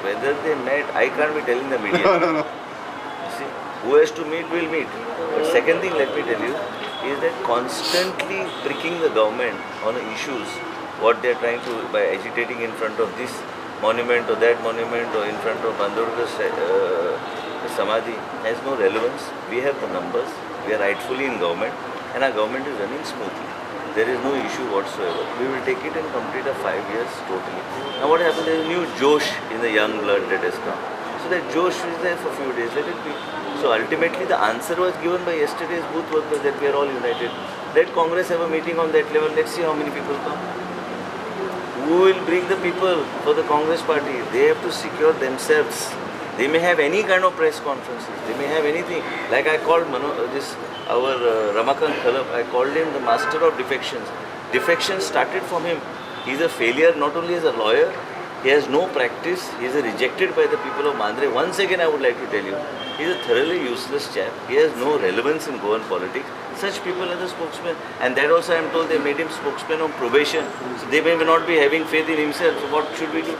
Whether they met, I can't be telling the media. No. See, who has to meet will meet. But second thing, let me tell you, is that constantly pricking the government on issues, what they are trying to, by agitating in front of this monument or that monument or in front of Bandorgar's Samadhi, has no relevance. We have the numbers, we are rightfully in government, and our government is running smoothly. There is no issue whatsoever. We will take it and complete 5 years totally. Now what happened, there is a new Josh in the young blood that has come. So that Josh is there for a few days, let it be. So ultimately the answer was given by yesterday's booth workers that we are all united. Let Congress have a meeting on that level, let's see how many people come. Who will bring the people for the Congress party? They have to secure themselves. They may have any kind of press conferences, they may have anything. Like I called Ramakant Khalap, I called him the master of defections. Defections started from him. He is a failure not only as a lawyer, he has no practice, he is rejected by the people of Mandre. Once again I would like to tell you, he is a thoroughly useless chap. He has no relevance in Goan politics. Such people are the spokesmen. And that also I am told they made him spokesman on probation. So they may not be having faith in himself. So what should we do?